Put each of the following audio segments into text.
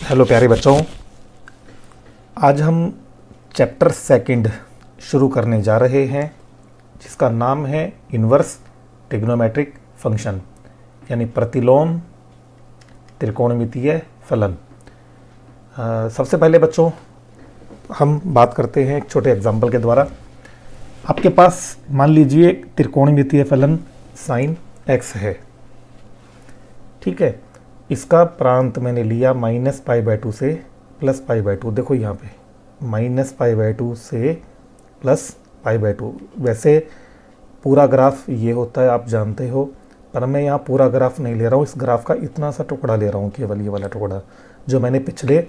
Hello प्यारे बच्चों, आज हम चैप्टर सेकंड शुरू करने जा रहे हैं जिसका नाम है इन्वर्स ट्रिग्नोमेट्रिक फंक्शन यानी प्रतिलोम त्रिकोणमितीय फलन। सबसे पहले बच्चों हम बात करते हैं एक छोटे एग्जाम्पल के द्वारा। आपके पास मान लीजिए त्रिकोणमितीय फलन साइन एक्स है, ठीक है। इसका प्रांत मैंने लिया -π/2 से +π/2। देखो यहाँ पे -π/2 से +π/2। वैसे पूरा ग्राफ ये होता है, आप जानते हो, पर मैं यहाँ पूरा ग्राफ नहीं ले रहा हूँ। इस ग्राफ का इतना सा टुकड़ा ले रहा हूँ, केवल ये वाला टुकड़ा जो मैंने पिछले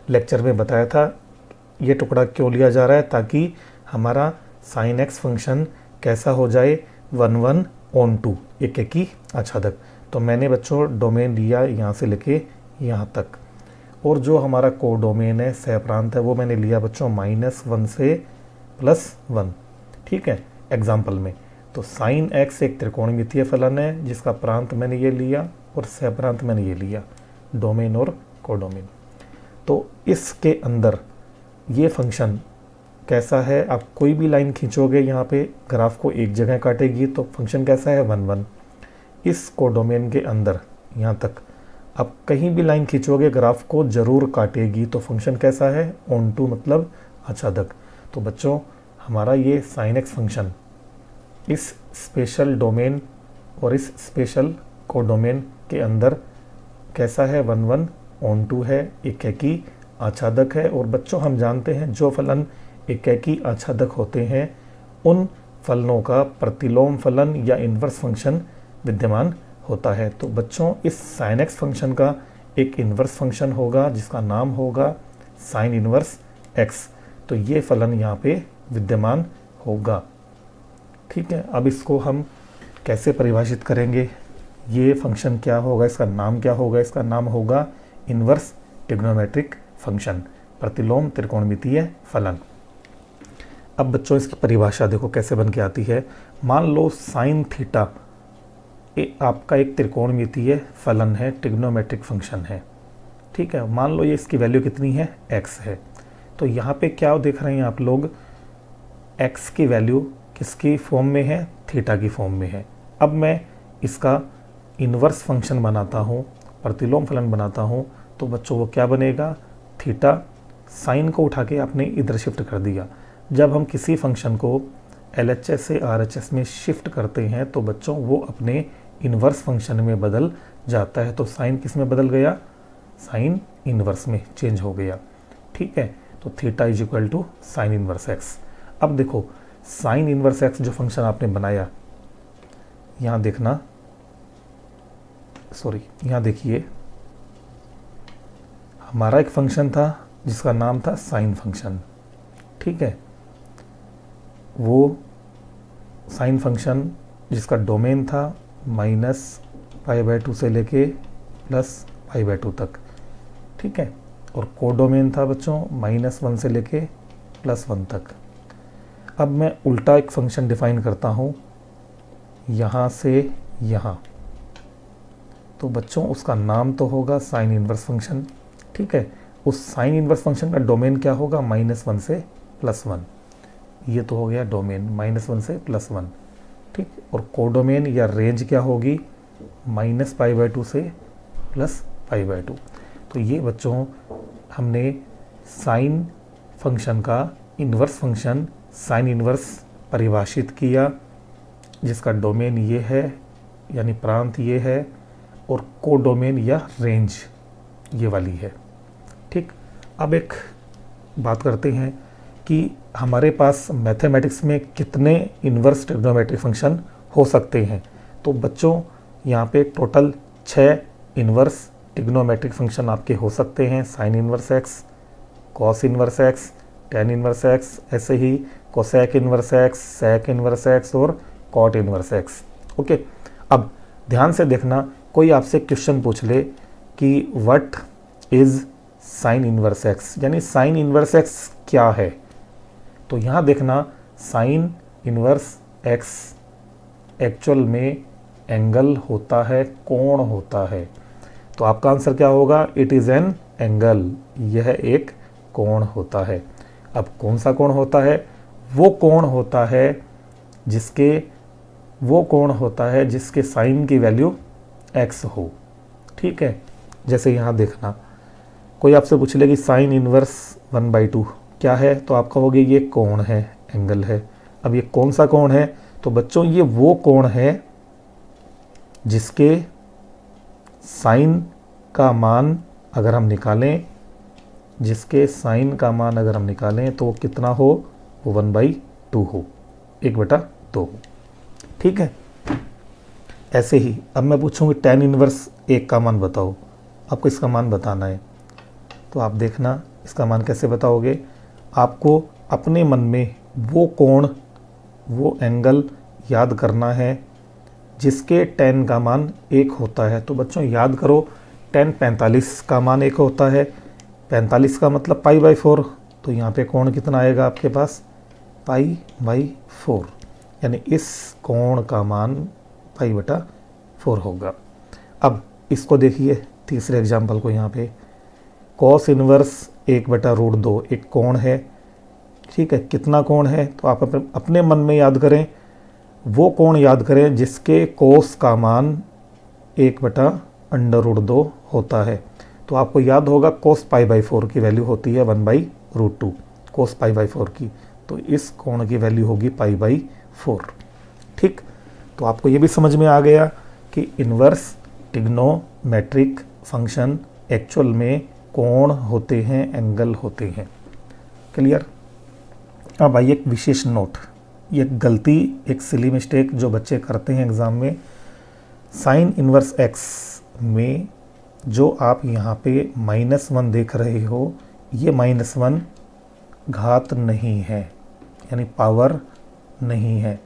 लेक्चर में बताया था। ये टुकड़ा क्यों लिया जा रहा है? ताकि हमारा साइन एक्स फंक्शन कैसा हो जाए, 1/1/2, एक ही आच्छादक। तो मैंने बच्चों डोमेन लिया यहाँ से लेके यहाँ तक, और जो हमारा कोडोमेन है, सह प्रांत है, वो मैंने लिया बच्चों -1 से +1, ठीक है, एग्जाम्पल में। तो साइन एक्स एक त्रिकोणमितीय फलन है जिसका प्रांत मैंने ये लिया और सह प्रांत मैंने ये लिया, डोमेन और कोडोमेन। तो इसके अंदर ये फंक्शन कैसा है? आप कोई भी लाइन खींचोगे यहाँ पे, ग्राफ को एक जगह काटेगी, तो फंक्शन कैसा है, 1/1। इस कोडोमेन के अंदर यहाँ तक आप कहीं भी लाइन खींचोगे, ग्राफ को जरूर काटेगी, तो फंक्शन कैसा है, ऑन-टू, मतलब आच्छादक। तो बच्चों हमारा ये साइन एक्स फंक्शन इस स्पेशल डोमेन और इस स्पेशल कोडोमेन के अंदर कैसा है, 1/1/2 है, एकैकी आच्छादक है। और बच्चों हम जानते हैं जो फलन एकैकी आच्छादक होते हैं उन फलनों का प्रतिलोम फलन या इन्वर्स फंक्शन विद्यमान होता है। तो बच्चों इस साइन एक्स फंक्शन का एक इन्वर्स फंक्शन होगा जिसका नाम होगा साइन इन्वर्स एक्स। तो ये फलन यहाँ पे विद्यमान होगा, ठीक है। अब इसको हम कैसे परिभाषित करेंगे? ये फंक्शन क्या होगा, इसका नाम क्या होगा? इसका नाम होगा इन्वर्स ट्रिग्नोमेट्रिक फंक्शन, प्रतिलोम त्रिकोणमितीय फलन। अब बच्चों इसकी परिभाषा देखो कैसे बन के आती है। मान लो साइन थीटा आपका एक त्रिकोणमितीय फलन है, ट्रिग्नोमेट्रिक फंक्शन है, ठीक है। मान लो ये इसकी वैल्यू कितनी है, x है। तो यहाँ पे क्या देख रहे हैं आप लोग, x की वैल्यू किसकी फॉर्म में है, थीटा की फॉर्म में है। अब मैं इसका इन्वर्स फंक्शन बनाता हूँ, प्रतिलोम फलन बनाता हूँ, तो बच्चों वो क्या बनेगा, थीटा, साइन को उठा के आपने इधर शिफ्ट कर दिया। जब हम किसी फंक्शन को LHS से RHS में शिफ्ट करते हैं तो बच्चों वो अपने इन्वर्स फंक्शन में बदल जाता है। तो साइन किस में बदल गया, साइन इन्वर्स में चेंज हो गया, ठीक है। तो थीटा = साइन इन्वर्स एक्स। अब देखो साइन इन्वर्स एक्स जो फंक्शन आपने बनाया, यहाँ देखना, सॉरी यहाँ देखिए, हमारा एक फंक्शन था जिसका नाम था साइन फंक्शन, ठीक है। वो साइन फंक्शन जिसका डोमेन था -π/2 से लेके +π/2 तक, ठीक है। और कोडोमेन था बच्चों -1 से लेके +1 तक। अब मैं उल्टा एक फंक्शन डिफाइन करता हूँ यहाँ से यहाँ, तो बच्चों उसका नाम तो होगा साइन इन्वर्स फंक्शन, ठीक है। उस साइन इन्वर्स फंक्शन का डोमेन क्या होगा, -1 से +1। ये तो हो गया डोमेन, -1 से +1, ठीक। और कोडोमेन या रेंज क्या होगी, -π/2 से +π/2। तो ये बच्चों हमने साइन फंक्शन का इन्वर्स फंक्शन साइन इन्वर्स परिभाषित किया, जिसका डोमेन ये है यानी प्रांत ये है, और कोडोमेन या रेंज ये वाली है, ठीक। अब एक बात करते हैं कि हमारे पास मैथमेटिक्स में कितने इन्वर्स ट्रिग्नोमेट्रिक फंक्शन हो सकते हैं। तो बच्चों यहाँ पे टोटल 6 इन्वर्स ट्रिग्नोमेट्रिक फंक्शन आपके हो सकते हैं। Sine inverse x, cos inverse x, tan inverse x, ऐसे ही cosec inverse x, sec inverse x और कॉट इन्वर्स एक्स, ओके। अब ध्यान से देखना, कोई आपसे क्वेश्चन पूछ ले कि what is sine inverse x, यानी साइन इन्वर्स एक्स क्या है, तो यहाँ देखना साइन इन्वर्स एक्स एक्चुअल में एंगल होता है, कोण होता है। तो आपका आंसर क्या होगा? इट इज़ एन एंगल, यह एक कोण होता है। अब कौन सा कोण होता है? वो कोण होता है जिसके साइन की वैल्यू x हो। ठीक है, जैसे यहाँ देखना, कोई आपसे पूछ ले कि साइन इनवर्स 1/2 क्या है, तो आप कहोगे ये कोण है, एंगल है। अब ये कौन सा कोण है? तो बच्चों ये वो कोण है जिसके साइन का मान अगर हम निकालें, तो वो कितना हो? वो 1/2 हो, 1/2 हो। ठीक है, ऐसे ही अब मैं पूछूंगी tan इनवर्स 1 का मान बताओ, आपको इसका मान बताना है। तो आप देखना इसका मान कैसे बताओगे। आपको अपने मन में वो कोण, वो एंगल याद करना है जिसके tan का मान 1 होता है। तो बच्चों याद करो, tan 45 का मान 1 होता है, 45 का मतलब π/4। तो यहाँ पे कोण कितना आएगा आपके पास? π/4, यानी इस कोण का मान π/4 होगा। अब इसको देखिए तीसरे एग्जाम्पल को, यहाँ पे cos इनवर्स 1/√2 एक कोण है। ठीक है, कितना कोण है? तो आप अपने मन में याद करें, वो कोण याद करें जिसके cos का मान 1/√2 होता है। तो आपको याद होगा cos π/4 की वैल्यू होती है 1/√2, cos π/4 की। तो इस कोण की वैल्यू होगी π/4। ठीक, तो आपको ये भी समझ में आ गया कि इन्वर्स ट्रिग्नोमेट्रिक फंक्शन एक्चुअल में कोण होते हैं, एंगल होते हैं। क्लियर? अब आइए एक विशेष नोट, ये गलती, एक सिली मिस्टेक जो बच्चे करते हैं एग्ज़ाम में, साइन इनवर्स x में जो आप यहाँ पे -1 देख रहे हो, ये -1 घात नहीं है, यानी पावर नहीं है।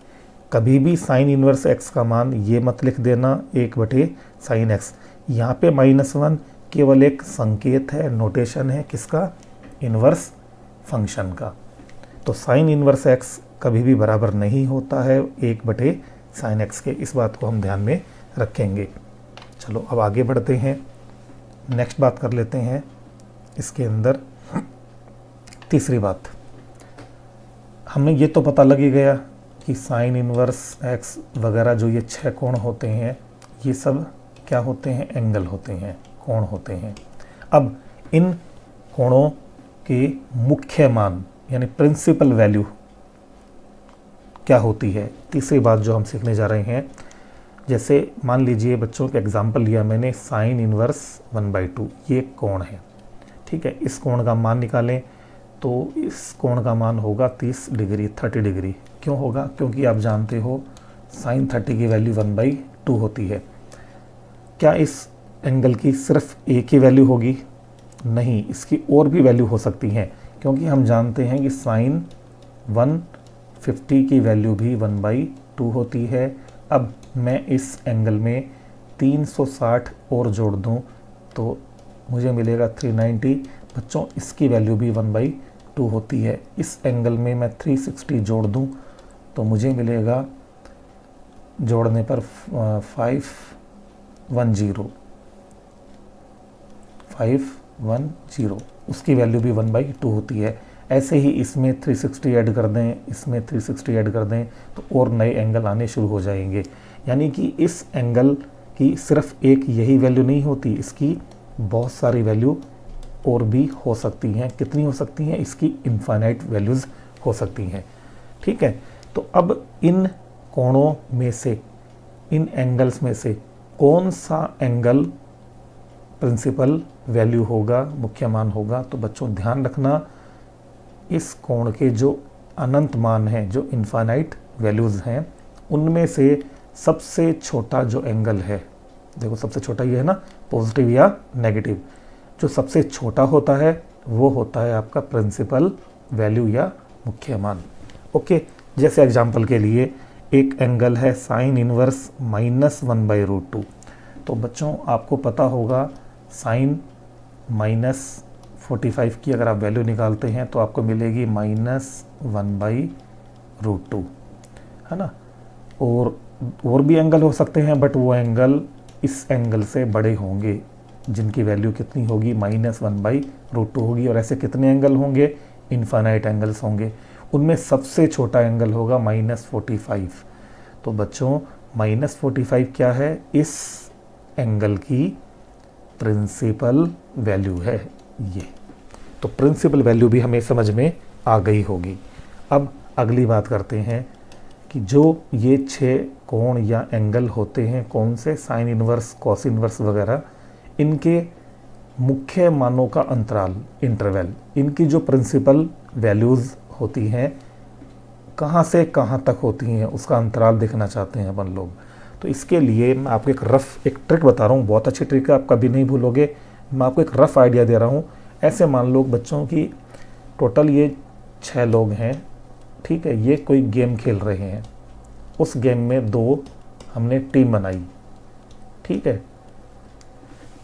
कभी भी साइन इनवर्स x का मान ये मत लिख देना 1/sin x। यहाँ पे -1 केवल एक संकेत है, नोटेशन है, किसका? इनवर्स फंक्शन का। तो साइन इनवर्स x कभी भी बराबर नहीं होता है 1/sin x के, इस बात को हम ध्यान में रखेंगे। चलो अब आगे बढ़ते हैं, नेक्स्ट बात कर लेते हैं। इसके अंदर तीसरी बात, हमें ये तो पता लग ही गया कि साइन इनवर्स x वगैरह जो ये 6 कोण होते हैं, ये सब क्या होते हैं? एंगल होते हैं, कोण होते हैं। अब इन कोणों के मुख्य मान यानी प्रिंसिपल वैल्यू क्या होती है? तीसरी बात जो हम सीखने जा रहे हैं, जैसे मान लीजिए बच्चों के एग्जाम्पल लिया मैंने, साइन इनवर्स 1/2 ये कोण है। ठीक है, इस कोण का मान निकालें तो इस कोण का मान होगा 30 डिग्री, 30 डिग्री। क्यों होगा? क्योंकि आप जानते हो साइन 30 की वैल्यू 1/2 होती है। क्या इस एंगल की सिर्फ एक ही वैल्यू होगी? नहीं, इसकी और भी वैल्यू हो सकती हैं, क्योंकि हम जानते हैं कि साइन 150 की वैल्यू भी 1/2 होती है। अब मैं इस एंगल में 360 और जोड़ दूं तो मुझे मिलेगा 390। बच्चों इसकी वैल्यू भी 1/2 होती है। इस एंगल में मैं 360 जोड़ दूं तो मुझे मिलेगा जोड़ने पर 510, उसकी वैल्यू भी 1/2 होती है। ऐसे ही इसमें 360 ऐड कर दें, इसमें 360 ऐड कर दें तो और नए एंगल आने शुरू हो जाएंगे। यानी कि इस एंगल की सिर्फ एक यही वैल्यू नहीं होती, इसकी बहुत सारी वैल्यू और भी हो सकती हैं। कितनी हो सकती हैं? इसकी इनफाइनाइट वैल्यूज़ हो सकती हैं। ठीक है, तो अब इन कोणों में से, इन एंगल्स में से कौन सा एंगल प्रिंसिपल वैल्यू होगा, मुख्य मान होगा? तो बच्चों ध्यान रखना, इस कोण के जो अनंत मान हैं, जो इनफाइनाइट वैल्यूज़ हैं, उनमें से सबसे छोटा जो एंगल है, देखो सबसे छोटा ये है ना, पॉजिटिव या नेगेटिव, जो सबसे छोटा होता है वो होता है आपका प्रिंसिपल वैल्यू या मुख्य मान। ओके, जैसे एग्जांपल के लिए एक एंगल है साइन इनवर्स -1/√2। तो बच्चों आपको पता होगा साइन -45 की अगर आप वैल्यू निकालते हैं तो आपको मिलेगी -1/√2, है ना। और भी एंगल हो सकते हैं, बट वो एंगल इस एंगल से बड़े होंगे, जिनकी वैल्यू कितनी होगी -1/√2 होगी। और ऐसे कितने एंगल होंगे? इनफाइनाइट एंगल्स होंगे। उनमें सबसे छोटा एंगल होगा -45। तो बच्चों -45 क्या है? इस एंगल की प्रिंसिपल वैल्यू है ये। तो प्रिंसिपल वैल्यू भी हमें समझ में आ गई होगी। अब अगली बात करते हैं कि जो ये 6 कोण या एंगल होते हैं, कौन से? साइन इनवर्स, कॉस इनवर्स वगैरह, इनके मुख्य मानों का अंतराल, इंटरवल, इनकी जो प्रिंसिपल वैल्यूज़ होती हैं, कहाँ से कहाँ तक होती हैं, उसका अंतराल देखना चाहते हैं अपन लोग। तो इसके लिए मैं आपको एक ट्रिक बता रहा हूँ, बहुत अच्छी ट्रिक है, आप कभी नहीं भूलोगे। मैं आपको एक रफ़ आइडिया दे रहा हूँ। ऐसे मान लो बच्चों की टोटल ये 6 लोग हैं, ठीक है। ये कोई गेम खेल रहे हैं, उस गेम में 2 हमने टीम बनाई, ठीक है।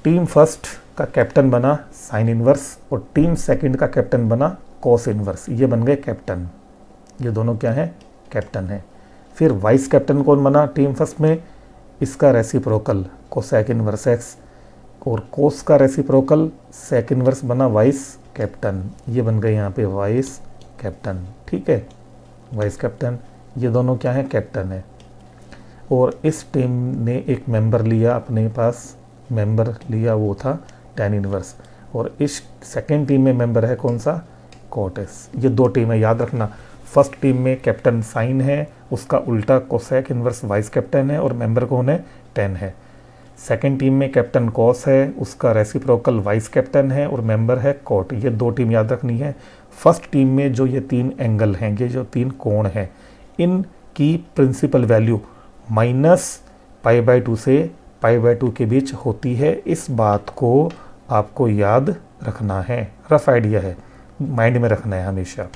टीम फर्स्ट का कैप्टन बना साइन इनवर्स और टीम सेकंड का कैप्टन बना कॉस इनवर्स। ये बन गए कैप्टन, ये दोनों क्या हैं? कैप्टन है। फिर वाइस कैप्टन कौन बना टीम फर्स्ट में? इसका रेसिप्रोकल कोसेक इनवर्स एक्स, और कोस का रेसिप्रोकल सेक इनवर्स बना वाइस कैप्टन। ये बन गए यहाँ पे वाइस कैप्टन, ठीक है। वाइस कैप्टन, ये दोनों क्या हैं? कैप्टन है। और इस टीम ने एक मेंबर लिया अपने पास, मेंबर लिया वो था tan इनवर्स। और इस सेकेंड टीम में मेंबर है कौन सा? कॉट एस। ये 2 टीम है, याद रखना। फर्स्ट टीम में कैप्टन साइन है, उसका उल्टा कोसेक इनवर्स वाइस कैप्टन है और मेंबर कौन है? tan है। सेकेंड टीम में कैप्टन कॉस है, उसका रेसिप्रोकल वाइस कैप्टन है और मेंबर है कॉट। ये 2 टीम याद रखनी है। फर्स्ट टीम में जो ये 3 एंगल हैं, ये जो 3 कोण हैं, इनकी प्रिंसिपल वैल्यू -π/2 से π/2 के बीच होती है। इस बात को आपको याद रखना है, रफ आइडिया है, माइंड में रखना है हमेशा।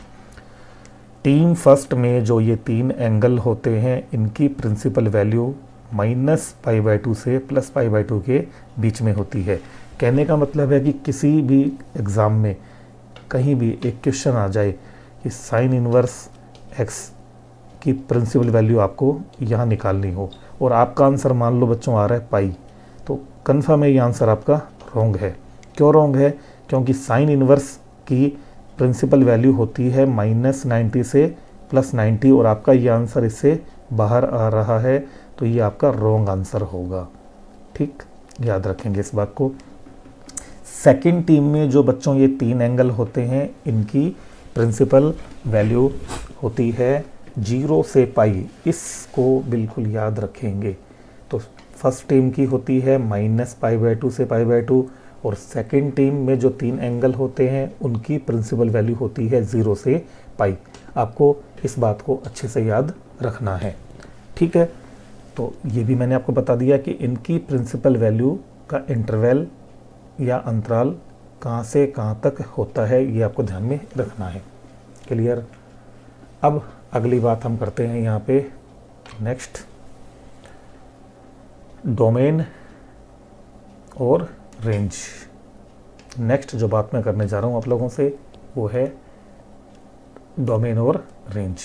टीम फर्स्ट में जो ये 3 एंगल होते हैं, इनकी प्रिंसिपल वैल्यू -π/2 से +π/2 के बीच में होती है। कहने का मतलब है कि किसी भी एग्ज़ाम में कहीं भी एक क्वेश्चन आ जाए कि साइन इनवर्स एक्स की प्रिंसिपल वैल्यू आपको यहाँ निकालनी हो और आपका आंसर मान लो बच्चों आ रहा है पाई, तो कन्फर्म है ये आंसर आपका रॉन्ग है। क्यों रॉन्ग है? क्योंकि साइन इनवर्स की प्रिंसिपल वैल्यू होती है -90 से +90 और आपका ये आंसर इससे बाहर आ रहा है, तो ये आपका रॉन्ग आंसर होगा, ठीक। याद रखेंगे इस बात को। सेकंड टीम में जो बच्चों ये 3 एंगल होते हैं, इनकी प्रिंसिपल वैल्यू होती है 0 से पाई। इसको बिल्कुल याद रखेंगे। तो फर्स्ट टीम की होती है -π/2 से π/2 और सेकंड टीम में जो 3 एंगल होते हैं, उनकी प्रिंसिपल वैल्यू होती है 0 से पाई। आपको इस बात को अच्छे से याद रखना है, ठीक है। तो ये भी मैंने आपको बता दिया कि इनकी प्रिंसिपल वैल्यू का इंटरवल या अंतराल कहाँ से कहाँ तक होता है, ये आपको ध्यान में रखना है। क्लियर? अब अगली बात हम करते हैं यहाँ पे नेक्स्ट, डोमेन और रेंज। नेक्स्ट जो बात मैं करने जा रहा हूँ आप लोगों से वो है डोमेन और रेंज,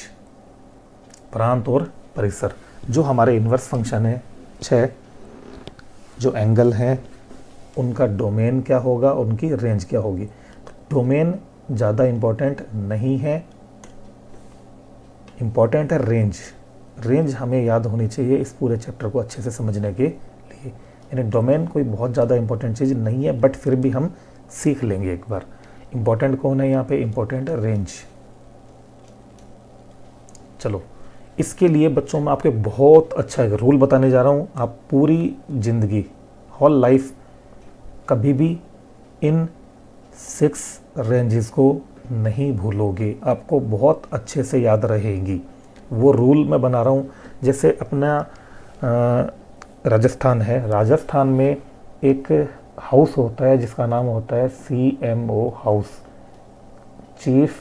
प्रांत और परिसर। जो हमारे इन्वर्स फंक्शन है, 6 जो एंगल हैं, उनका डोमेन क्या होगा, उनकी रेंज क्या होगी। तो डोमेन ज़्यादा इम्पोर्टेंट नहीं है, इम्पोर्टेंट है रेंज। रेंज हमें याद होनी चाहिए इस पूरे चैप्टर को अच्छे से समझने के लिए। यानी डोमेन कोई बहुत ज़्यादा इम्पोर्टेंट चीज़ नहीं है, बट फिर भी हम सीख लेंगे एक बार। इम्पोर्टेंट कौन है यहाँ पे? इम्पोर्टेंट है रेंज। चलो, इसके लिए बच्चों में आपके बहुत अच्छा एक रूल बताने जा रहा हूँ। आप पूरी ज़िंदगी, होल लाइफ, कभी भी इन 6 रेंजेस को नहीं भूलोगे, आपको बहुत अच्छे से याद रहेगी। वो रूल मैं बना रहा हूँ। जैसे अपना राजस्थान है, राजस्थान में एक हाउस होता है जिसका नाम होता है CMO house, chief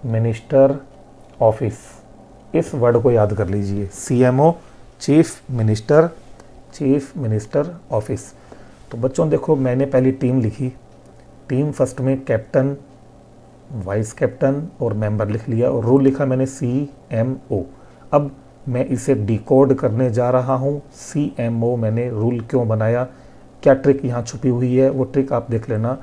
minister office. इस वर्ड को याद कर लीजिए, CMO, चीफ मिनिस्टर ऑफिस। तो बच्चों देखो, मैंने पहली टीम लिखी, टीम फर्स्ट में कैप्टन, वाइस कैप्टन और मेंबर लिख लिया और रूल लिखा मैंने CMO। अब मैं इसे डिकोड करने जा रहा हूँ। CMO मैंने रूल क्यों बनाया, क्या ट्रिक यहाँ छुपी हुई है वो ट्रिक आप देख लेना।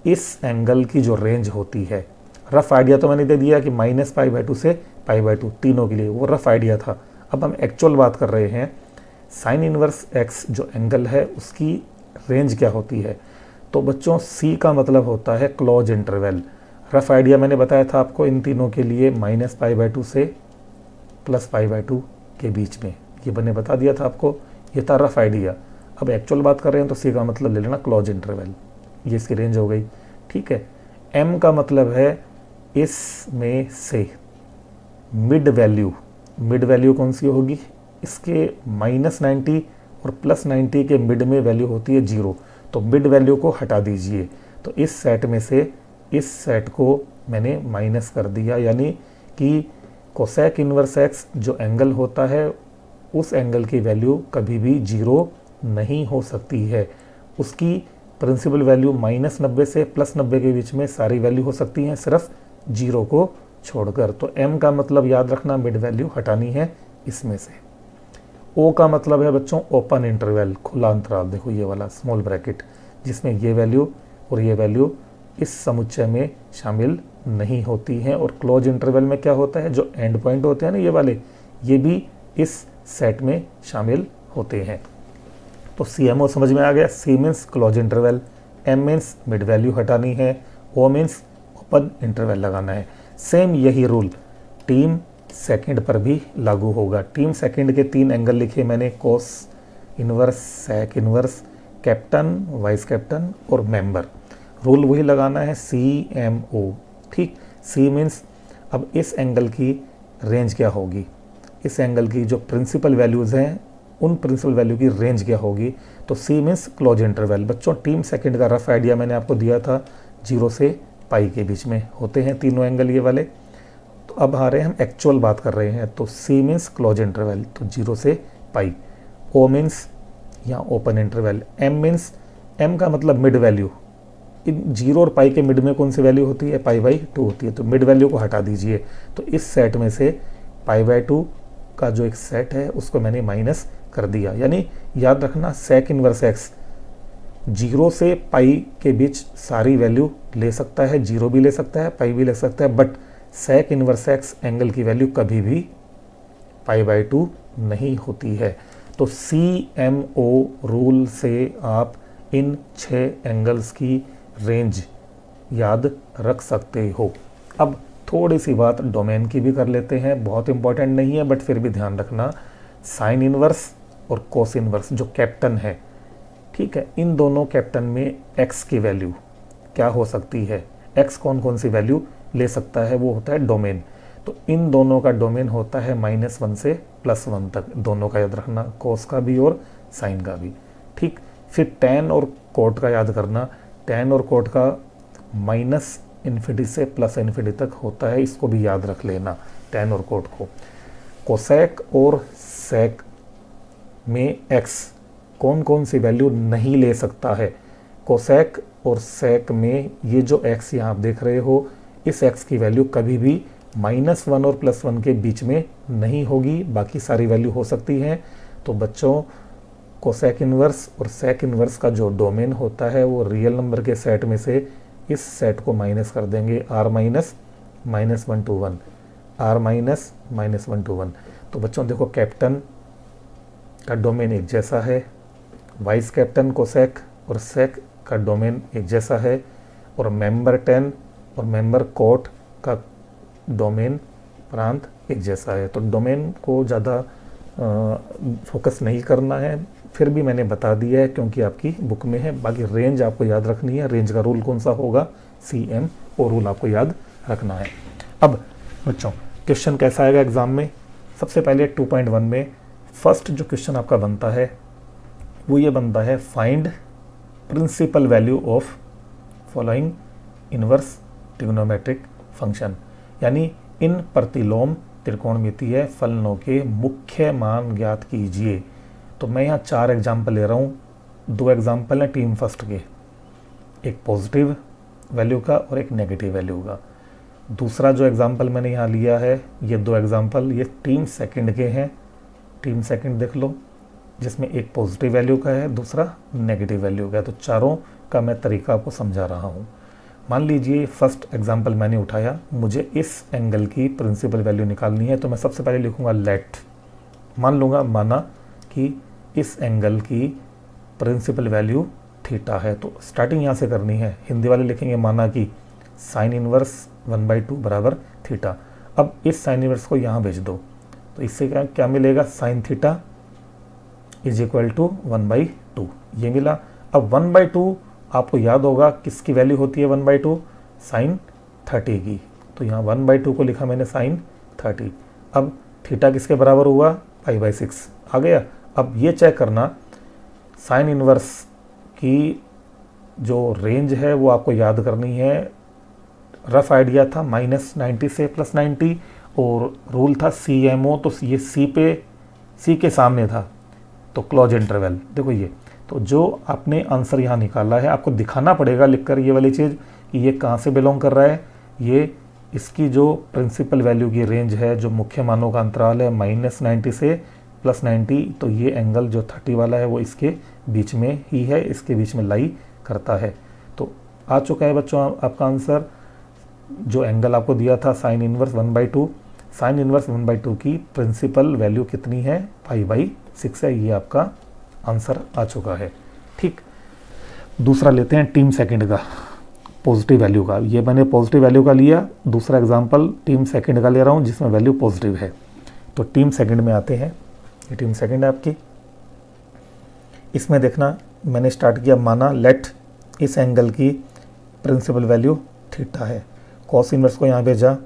इस एंगल की जो रेंज होती है, रफ आइडिया तो मैंने दे दिया कि -π/2 से π/2 तीनों के लिए, वो रफ आइडिया था। अब हम एक्चुअल बात कर रहे हैं, साइन इनवर्स x जो एंगल है उसकी रेंज क्या होती है। तो बच्चों C का मतलब होता है क्लोज इंटरवल। रफ आइडिया मैंने बताया था आपको इन तीनों के लिए -π/2 से +π/2 के बीच में, ये मैंने बता दिया था आपको, ये था रफ आइडिया। अब एक्चुअल बात कर रहे हैं तो C का मतलब ले लेना क्लोज इंटरवल, ये इसकी रेंज हो गई, ठीक है। M का मतलब है इसमें से मिड वैल्यू कौन सी होगी, इसके -90 और +90 के मिड में वैल्यू होती है 0, तो मिड वैल्यू को हटा दीजिए। तो इस सेट में से इस सेट को मैंने माइनस कर दिया, यानी कि कोसेक इनवर्स x जो एंगल होता है उस एंगल की वैल्यू कभी भी 0 नहीं हो सकती है। उसकी प्रिंसिपल वैल्यू -90 से +90 के बीच में सारी वैल्यू हो सकती हैं, सिर्फ 0 को छोड़कर। तो m का मतलब याद रखना मिड वैल्यू हटानी है इसमें से। O का मतलब है बच्चों ओपन इंटरवल, खुला अंतराल, देखो ये वाला स्मॉल ब्रैकेट, जिसमें ये वैल्यू और ये वैल्यू इस समुच्चय में शामिल नहीं होती हैं। और क्लोज इंटरवल में क्या होता है, जो एंड पॉइंट होते हैं ना ये वाले, ये भी इस सेट में शामिल होते हैं। तो CMO समझ में आ गया। C means close interval, M means mid value हटानी है, O मीन्स ओपन इंटरवल लगाना है। सेम यही रूल टीम सेकंड पर भी लागू होगा। टीम सेकंड के 3 एंगल लिखे मैंने, cos inverse, sec inverse, captain, vice captain और मेंबर। रूल वही लगाना है CMO, ठीक। C मीन्स अब इस एंगल की रेंज क्या होगी, इस एंगल की जो प्रिंसिपल वैल्यूज़ हैं उन प्रिंसिपल वैल्यू की रेंज क्या होगी। तो C मीन्स क्लोज इंटरवल। बच्चों टीम सेकंड का रफ आइडिया मैंने आपको दिया था, 0 से π के बीच में होते हैं तीनों एंगल ये वाले। तो अब आ रहे हैं हम एक्चुअल बात कर रहे हैं, तो C मीन्स क्लोज इंटरवल, तो 0 से π। O मीन्स यहाँ open interval. M means, M का मतलब मिड वैल्यू, इन 0 और π के मिड में कौन सी वैल्यू होती है, π/2 होती है, तो मिड वैल्यू को हटा दीजिए। तो इस सेट में से π/2 का जो एक सेट है उसको मैंने माइनस कर दिया। यानी याद रखना सेक इनवर्स x 0 से π के बीच सारी वैल्यू ले सकता है, 0 भी ले सकता है, π भी ले सकता है, but sec inverse x angle की वैल्यू कभी भी π/2 नहीं होती है। तो CMO रूल से आप इन 6 एंगल्स की रेंज याद रख सकते हो। अब थोड़ी सी बात डोमेन की भी कर लेते हैं, बहुत इंपॉर्टेंट नहीं है बट फिर भी ध्यान रखना। साइन इनवर्स और कोस इनवर्स जो कैप्टन है, ठीक है, इन दोनों कैप्टन में x की वैल्यू क्या हो सकती है, x कौन कौन सी वैल्यू ले सकता है, वो होता है डोमेन। तो इन दोनों का डोमेन होता है -1 से +1 तक, दोनों का याद रखना, कोस का भी और साइन का भी, ठीक। फिर टैन और कोट का याद करना, टैन और कोट का -∞ से +∞ तक होता है, इसको भी याद रख लेना टैन और कोट को। कोसेक और सेक में x कौन कौन सी वैल्यू नहीं ले सकता है। कोसेक और सेक में ये जो x यहाँ आप देख रहे हो, इस x की वैल्यू कभी भी -1 और +1 के बीच में नहीं होगी, बाकी सारी वैल्यू हो सकती हैं। तो बच्चों कोसेक इनवर्स और सेक इनवर्स का जो डोमेन होता है वो रियल नंबर के सेट में से इस सेट को माइनस कर देंगे, r -1 to 1, r -1 to 1। तो बच्चों देखो कैप्टन का डोमेन एक जैसा है, वाइस कैप्टन कोसेक और सेक का डोमेन एक जैसा है, और मेंबर टैन और मेंबर कोट का डोमेन प्रांत एक जैसा है। तो डोमेन को ज़्यादा फोकस नहीं करना है, फिर भी मैंने बता दिया है क्योंकि आपकी बुक में है। बाकी रेंज आपको याद रखनी है, रेंज का रूल कौन सा होगा, CMO रूल आपको याद रखना है। अब बच्चों क्वेश्चन कैसा आएगा एग्जाम में, सबसे पहले 2.1 में फर्स्ट जो क्वेश्चन आपका बनता है वो ये बनता है, find principal value of following inverse trigonometric function, यानी इन प्रतिलोम त्रिकोणमितीय फलनों के मुख्य मान ज्ञात कीजिए। तो मैं यहाँ 4 एग्जाम्पल ले रहा हूँ, 2 एग्जाम्पल हैं टीम फर्स्ट के, एक पॉजिटिव वैल्यू का और एक नेगेटिव वैल्यू का। दूसरा जो एग्जाम्पल मैंने यहाँ लिया है, ये 2 एग्जाम्पल ये टीम सेकंड के हैं। टीम सेकंड देख लो, जिसमें एक पॉजिटिव वैल्यू का है, दूसरा नेगेटिव वैल्यू का है। तो चारों का मैं तरीका आपको समझा रहा हूँ। मान लीजिए फर्स्ट एग्जांपल मैंने उठाया, मुझे इस एंगल की प्रिंसिपल वैल्यू निकालनी है, तो मैं सबसे पहले लिखूंगा लेट, मान लूँगा माना कि इस एंगल की प्रिंसिपल वैल्यू थीटा है। तो स्टार्टिंग यहाँ से करनी है, हिंदी वाले लिखेंगे माना कि साइन इनवर्स 1/2 बराबर थीटा। अब इस साइन इनवर्स को यहाँ भेज दो, तो इससे क्या मिलेगा, sine theta is equal to 1/2 ये मिला। अब 1/2 आपको याद होगा किसकी वैल्यू होती है, 1/2 साइन 30 की। तो यहाँ 1/2 को लिखा मैंने साइन 30। अब थीटा किसके बराबर हुआ, π/6 आ गया। अब ये चेक करना, साइन इनवर्स की जो रेंज है वो आपको याद करनी है। रफ आइडिया था -90 से +90 और रूल था CMO, तो ये सी के सामने था, तो क्लोज इंटरवल। देखो ये तो जो आपने आंसर यहाँ निकाला है, आपको दिखाना पड़ेगा लिखकर ये वाली चीज़ कि ये कहाँ से बिलोंग कर रहा है। ये इसकी जो प्रिंसिपल वैल्यू की रेंज है, जो मुख्य मानों का अंतराल है -90 से +90, तो ये एंगल जो 30 वाला है वो इसके बीच में ही है, इसके बीच में लाई करता है। तो आ चुका है बच्चों आपका आंसर। जो एंगल आपको दिया था साइन इनवर्स 1/2, साइन इनवर्स 1/2 की प्रिंसिपल वैल्यू कितनी है, π/6 है। ये आपका आंसर आ चुका है। ठीक, दूसरा लेते हैं टीम सेकंड का, पॉजिटिव वैल्यू का। ये मैंने पॉजिटिव वैल्यू का लिया, दूसरा एग्जांपल टीम सेकंड का ले रहा हूँ जिसमें वैल्यू पॉजिटिव है। तो टीम सेकंड में आते हैं, ये टीम सेकंड है आपकी। इसमें देखना मैंने स्टार्ट किया, माना लेट इस एंगल की प्रिंसिपल वैल्यू थीटा है, कॉस इनवर्स को यहाँ भेजा,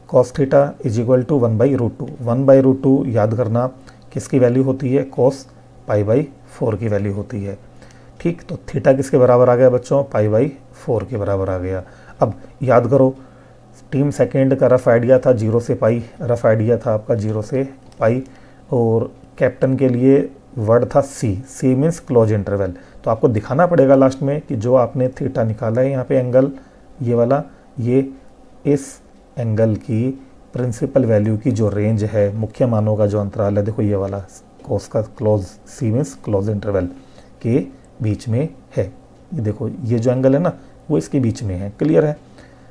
cos theta is equal to 1/√2। 1/√2 याद करना किसकी वैल्यू होती है, कॉस π/4 की वैल्यू होती है। ठीक, तो थीटा किसके बराबर आ गया बच्चों, π/4 के बराबर आ गया। अब याद करो, टीम सेकंड का रफ आइडिया था 0 से पाई, रफ आइडिया था आपका 0 से पाई, और कैप्टन के लिए वर्ड था सी मीन्स क्लोज इंटरवल। तो आपको दिखाना पड़ेगा लास्ट में कि जो आपने थीटा निकाला है यहाँ पे एंगल ये वाला, ये इस एंगल की प्रिंसिपल वैल्यू की जो रेंज है, मुख्य मानों का जो अंतराल है, देखो ये वाला कोस का close, C means close interval के बीच में है। ये देखो ये जो एंगल है ना वो इसके बीच में है, क्लियर है।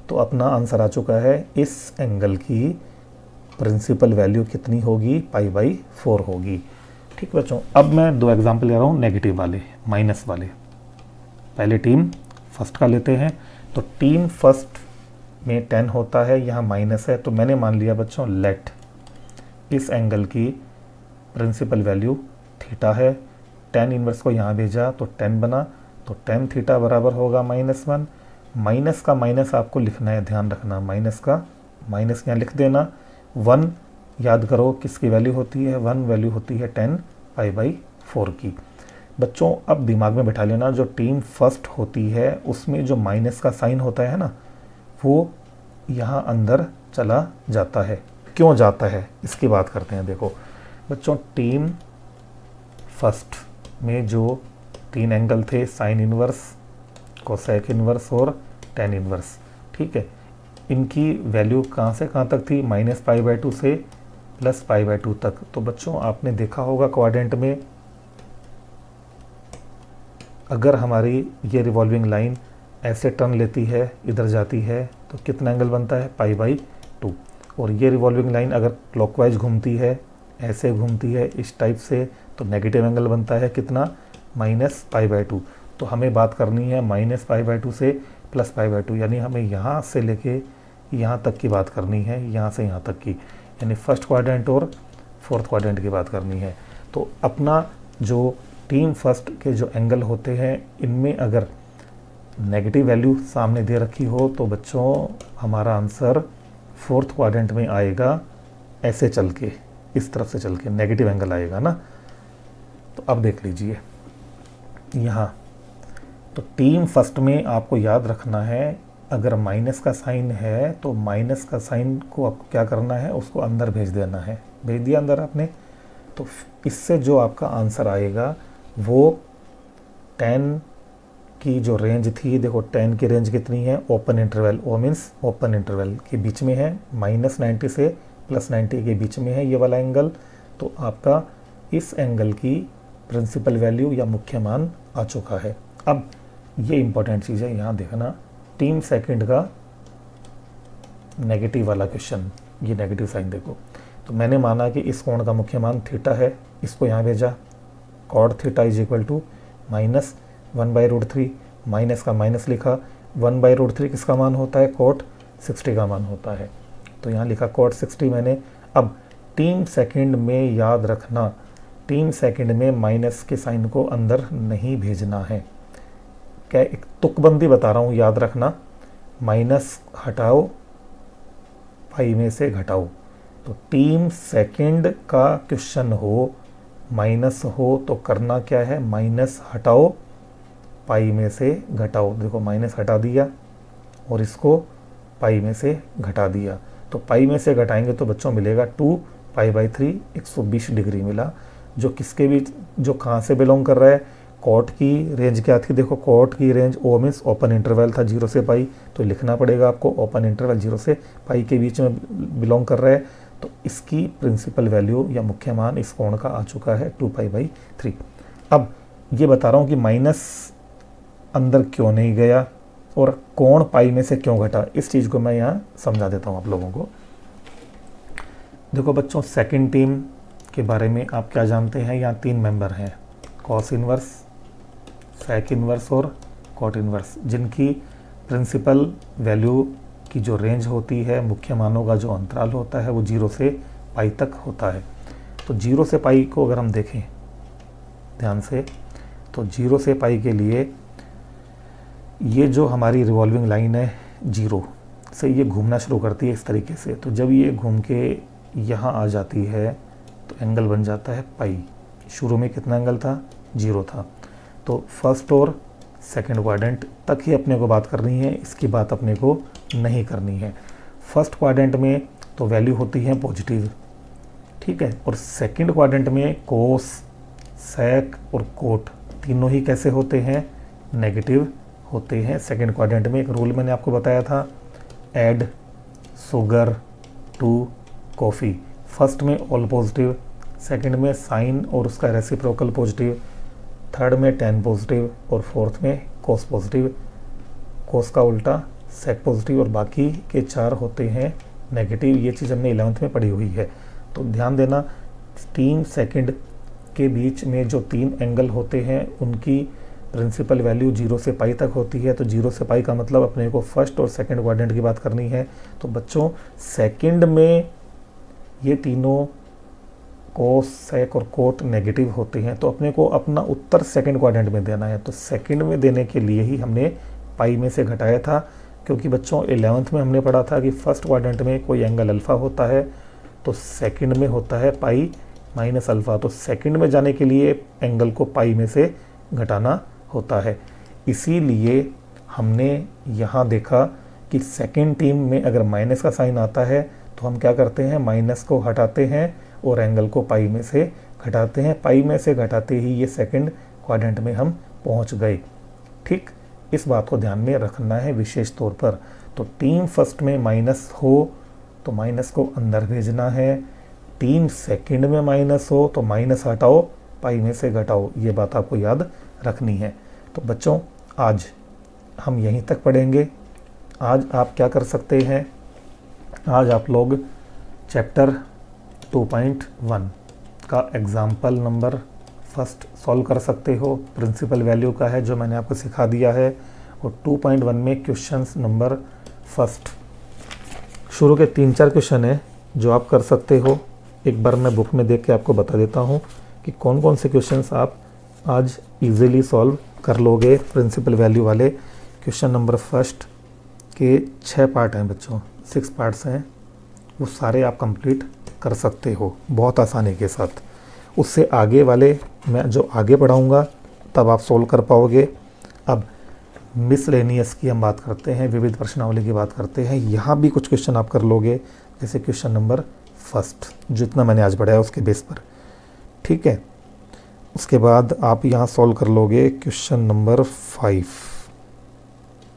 तो अपना आंसर आ चुका है, इस एंगल की प्रिंसिपल वैल्यू कितनी होगी, π/4 होगी। ठीक बच्चों, अब मैं दो एग्जाम्पल ले रहा हूँ नेगेटिव वाले, माइनस वाले। पहले टीम फर्स्ट का लेते हैं। तो टीम फर्स्ट में 10 होता है, यहाँ माइनस है, तो मैंने मान लिया बच्चों लेट इस एंगल की प्रिंसिपल वैल्यू थीटा है। 10 इनवर्स को यहाँ भेजा तो 10 बना, तो 10 थीटा बराबर होगा -1। माइनस का माइनस आपको लिखना है, ध्यान रखना, माइनस का माइनस यहाँ लिख देना। 1 याद करो किसकी वैल्यू होती है, 1 वैल्यू होती है 10 π/4 की। बच्चों अब दिमाग में बैठा लेना, जो टीम फर्स्ट होती है उसमें जो माइनस का साइन होता है ना, वो यहाँ अंदर चला जाता है। क्यों जाता है इसकी बात करते हैं। देखो बच्चों, टीम फर्स्ट में जो 3 एंगल थे, साइन इनवर्स, कोसेक इनवर्स और टेन इनवर्स, ठीक है, इनकी वैल्यू कहाँ से कहाँ तक थी, -π/2 से +π/2 तक। तो बच्चों आपने देखा होगा क्वाड्रेंट में, अगर हमारी ये रिवॉल्विंग लाइन ऐसे टर्न लेती है, इधर जाती है, तो कितना एंगल बनता है, π/2। और ये रिवॉल्विंग लाइन अगर क्लॉकवाइज घूमती है, ऐसे घूमती है इस टाइप से, तो नेगेटिव एंगल बनता है कितना, -π/2। तो हमें बात करनी है -π/2 से +π/2, यानी हमें यहाँ से लेके यहाँ तक की बात करनी है, यहाँ से यहाँ तक की, यानी फर्स्ट क्वाड्रेंट और फोर्थ क्वाड्रेंट की बात करनी है। तो अपना जो टीम फर्स्ट के जो एंगल होते हैं, इनमें अगर नेगेटिव वैल्यू सामने दे रखी हो तो बच्चों हमारा आंसर फोर्थ क्वाड्रेंट में आएगा, ऐसे चल के, इस तरफ से चल के नेगेटिव एंगल आएगा ना। तो अब देख लीजिए यहाँ, तो टीम फर्स्ट में आपको याद रखना है, अगर माइनस का साइन है तो माइनस का साइन को आपको क्या करना है, उसको अंदर भेज देना है। भेज दिया अंदर आपने, तो इससे जो आपका आंसर आएगा वो 10 की जो रेंज थी, देखो 10 की रेंज कितनी है, open interval, O means open interval के बीच में है, -90 से +90 के बीच में है ये वाला एंगल। तो आपका इस एंगल की प्रिंसिपल वैल्यू या मुख्य मान आ चुका है। अब ये इंपॉर्टेंट चीज़ है, यहाँ देखना 3 सेकंड का नेगेटिव वाला क्वेश्चन, ये नेगेटिव साइन देखो। तो मैंने माना कि इस कोण का मुख्य मान थीटा है, इसको यहाँ भेजा cot theta is equal to -1/√3, minus का माइनस लिखा, 1/√3 किसका मान होता है, कोट 60 का मान होता है, तो यहाँ लिखा कोट 60 मैंने। अब 3 सेकंड में याद रखना, 3 सेकंड में माइनस के साइन को अंदर नहीं भेजना है। क्या एक तुकबंदी बता रहा हूँ, याद रखना, माइनस हटाओ पाई में से घटाओ। तो 3 सेकंड का क्वेश्चन हो, माइनस हो तो करना क्या है, माइनस हटाओ पाई में से घटाओ। देखो माइनस हटा दिया और इसको पाई में से घटा दिया, तो पाई में से घटाएंगे तो बच्चों मिलेगा 2π/3, 120 डिग्री मिला, जो किसके बीच, जो कहाँ से बिलोंग कर रहा है, कॉट की रेंज क्या थी, देखो कॉट की range O means open interval था 0 से पाई, तो लिखना पड़ेगा आपको ओपन इंटरवल 0 से पाई के बीच में बिलोंग कर रहा है। तो इसकी प्रिंसिपल वैल्यू या मुख्य मान इस कोण का आ चुका है 2π/3। अब ये बता रहा हूँ कि माइनस अंदर क्यों नहीं गया और कोण पाई में से क्यों घटा, इस चीज़ को मैं यहाँ समझा देता हूँ आप लोगों को। देखो बच्चों, सेकंड टीम के बारे में आप क्या जानते हैं, यहाँ 3 मेंबर हैं, कॉस इनवर्स, सेक इनवर्स और कॉट इनवर्स, जिनकी प्रिंसिपल वैल्यू की जो रेंज होती है, मुख्य मानों का जो अंतराल होता है वो 0 से पाई तक होता है। तो 0 से पाई को अगर हम देखें ध्यान से, तो 0 से पाई के लिए ये जो हमारी रिवॉल्विंग लाइन है 0 से ये घूमना शुरू करती है इस तरीके से, तो जब ये घूम के यहाँ आ जाती है तो एंगल बन जाता है पाई। शुरू में कितना एंगल था, 0 था। तो फर्स्ट और सेकंड क्वाड्रेंट तक ही अपने को बात करनी है, इसकी बात अपने को नहीं करनी है। फर्स्ट क्वाड्रेंट में तो वैल्यू होती है पॉजिटिव, ठीक है, और सेकंड क्वाड्रेंट में कोस, सेक और कोट तीनों ही कैसे होते हैं, नेगेटिव होते हैं। सेकंड क्वाड्रेंट में एक रूल मैंने आपको बताया था, add sugar to coffee, first में ऑल पॉजिटिव, सेकंड में साइन और उसका रेसिप्रोकल पॉजिटिव, थर्ड में टेन पॉजिटिव और फोर्थ में कोस पॉजिटिव, कोस का उल्टा सेक पॉजिटिव और बाकी के 4 होते हैं नेगेटिव। ये चीज़ हमने 11th में पढ़ी हुई है। तो ध्यान देना, 3 सेकंड के बीच में जो 3 एंगल होते हैं उनकी प्रिंसिपल वैल्यू 0 से पाई तक होती है। तो 0 से पाई का मतलब अपने को फर्स्ट और सेकंड क्वाड्रेंट की बात करनी है। तो बच्चों सेकंड में ये तीनों कोस, सेक और कोट नेगेटिव होते हैं, तो अपने को अपना उत्तर सेकंड क्वाड्रेंट में देना है। तो सेकंड में देने के लिए ही हमने पाई में से घटाया था, क्योंकि बच्चों 11th में हमने पढ़ा था कि फर्स्ट क्वाड्रेंट में कोई एंगल अल्फ़ा होता है तो सेकंड में होता है पाई माइनस अल्फ़ा। तो सेकंड में जाने के लिए एंगल को पाई में से घटाना होता है। इसीलिए हमने यहाँ देखा कि सेकंड टीम में अगर माइनस का साइन आता है तो हम क्या करते हैं, माइनस को हटाते हैं और एंगल को पाई में से घटाते हैं। पाई में से घटाते ही ये सेकंड क्वाड्रेंट में हम पहुँच गए। ठीक, इस बात को ध्यान में रखना है विशेष तौर पर। तो टीम फर्स्ट में माइनस हो तो माइनस को अंदर भेजना है, टीम सेकंड में माइनस हो तो माइनस हटाओ पाई में से घटाओ, ये बात आपको याद रखनी है। तो बच्चों आज हम यहीं तक पढ़ेंगे। आज आप क्या कर सकते हैं, आज आप लोग चैप्टर 2.1 का एग्जाम्पल नंबर फर्स्ट सॉल्व कर सकते हो। प्रिंसिपल वैल्यू का है जो मैंने आपको सिखा दिया है। और 2.1 में क्वेश्चंस नंबर फर्स्ट शुरू के 3-4 क्वेश्चन है जो आप कर सकते हो। एक बार मैं बुक में देख के आपको बता देता हूँ कि कौन कौन से क्वेश्चंस आप आज इजीली सॉल्व कर लोगे। प्रिंसिपल वैल्यू वाले क्वेश्चन नंबर फर्स्ट के 6 पार्ट हैं बच्चों, 6 पार्ट्स हैं, वो सारे आप कंप्लीट कर सकते हो बहुत आसानी के साथ। उससे आगे वाले मैं जो आगे पढ़ाऊँगा तब आप सोल्व कर पाओगे। अब मिसलेनियस की हम बात करते हैं, विविध प्रश्नावली की बात करते हैं। यहाँ भी कुछ क्वेश्चन आप कर लोगे, जैसे क्वेश्चन नंबर फर्स्ट जितना मैंने आज पढ़ाया उसके बेस पर, ठीक है। उसके बाद आप यहाँ सॉल्व कर लोगे क्वेश्चन नंबर 5,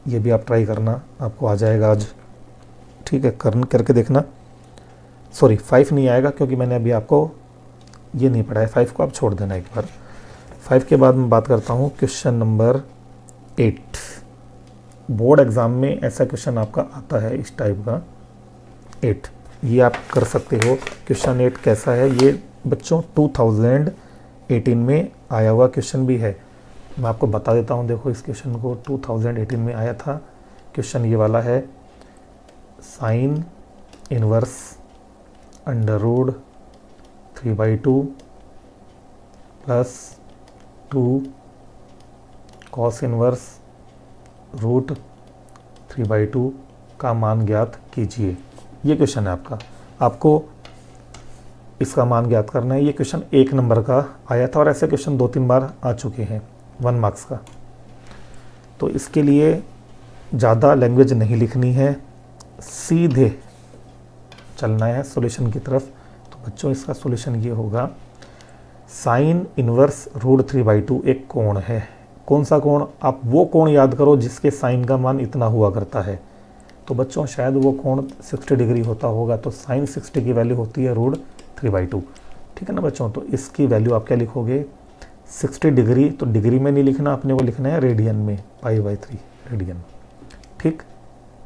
ये भी आप ट्राई करना, आपको आ जाएगा आज, ठीक है, करके देखना। सॉरी 5 नहीं आएगा क्योंकि मैंने अभी आपको ये नहीं पढ़ाया, 5 को आप छोड़ देना एक बार। 5 के बाद मैं बात करता हूँ क्वेश्चन नंबर 8। बोर्ड एग्ज़ाम में ऐसा क्वेश्चन आपका आता है इस टाइप का 8, ये आप कर सकते हो। क्वेश्चन 8 कैसा है, ये बच्चों 2018 में आया हुआ क्वेश्चन भी है। मैं आपको बता देता हूँ, देखो इस क्वेश्चन को 2018 में आया था। क्वेश्चन ये वाला है, sine inverse under root 3/2 plus 2 cos inverse root 3/2 का मान ज्ञात कीजिए। ये क्वेश्चन है आपका, आपको इसका मान ज्ञात करना है। ये क्वेश्चन 1 नंबर का आया था और ऐसे क्वेश्चन 2-3 बार आ चुके हैं 1 मार्क्स का। तो इसके लिए ज़्यादा लैंग्वेज नहीं लिखनी है, सीधे चलना है सॉल्यूशन की तरफ। तो बच्चों इसका सॉल्यूशन ये होगा, साइन इनवर्स रूट 3/2 एक कोण है। कौन सा कोण? आप वो कोण याद करो जिसके साइन का मान इतना हुआ करता है। तो बच्चों शायद वो कोण 60 डिग्री होता होगा, तो साइन 60 की वैल्यू होती है रूट 3/2। ठीक है ना बच्चों, तो इसकी वैल्यू आप क्या लिखोगे 60 डिग्री, तो डिग्री में नहीं लिखना, अपने को लिखना है रेडियन में, π/3 रेडियन। ठीक,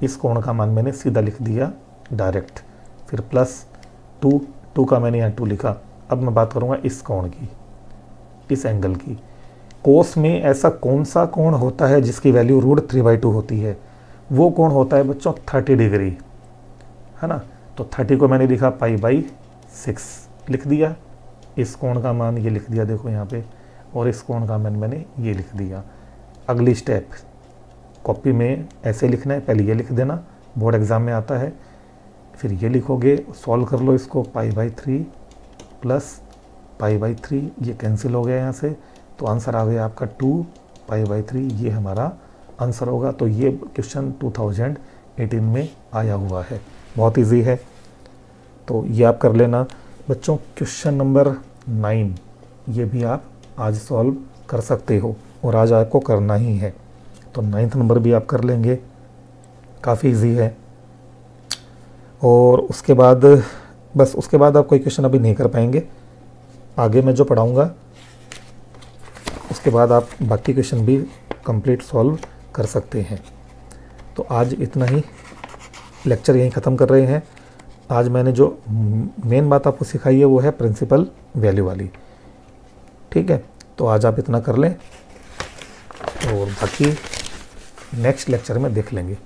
इस कोण का मान मैंने सीधा लिख दिया डायरेक्ट, फिर प्लस 2 का मैंने यहाँ 2 लिखा। अब मैं बात करूँगा इस कोण की, इस एंगल की। कोस में ऐसा कौन सा कोण होता है जिसकी वैल्यू रूट 3/2 होती है? वो कोण होता है बच्चों 30 डिग्री, है ना। तो 30 को मैंने लिखा π/6 लिख दिया। इस कोण का मान ये लिख दिया, देखो यहाँ पे, और इस कोण का मान मैंने ये लिख दिया। अगली स्टेप, कॉपी में ऐसे लिखना है, पहले ये लिख देना, बोर्ड एग्ज़ाम में आता है। फिर ये लिखोगे, सॉल्व कर लो इसको, π/3 प्लस π/3, ये कैंसिल हो गया यहाँ से, तो आंसर आ गया आपका 2π/3, ये हमारा आंसर होगा। तो ये क्वेश्चन 2018 में आया हुआ है, बहुत इजी है, तो ये आप कर लेना बच्चों। क्वेश्चन नंबर 9, ये भी आप आज सॉल्व कर सकते हो और आज आपको करना ही है। तो 9th नंबर भी आप कर लेंगे, काफ़ी इजी है। और उसके बाद बस, उसके बाद आप कोई क्वेश्चन अभी नहीं कर पाएंगे। आगे मैं जो पढ़ाऊँगा उसके बाद आप बाकी क्वेश्चन भी कंप्लीट सॉल्व कर सकते हैं। तो आज इतना ही, लेक्चर यहीं ख़त्म कर रहे हैं। आज मैंने जो मेन बात आपको सिखाई है वो है प्रिंसिपल वैल्यू वाली। ठीक है, तो आज आप इतना कर लें और बाकी नेक्स्ट लेक्चर में देख लेंगे।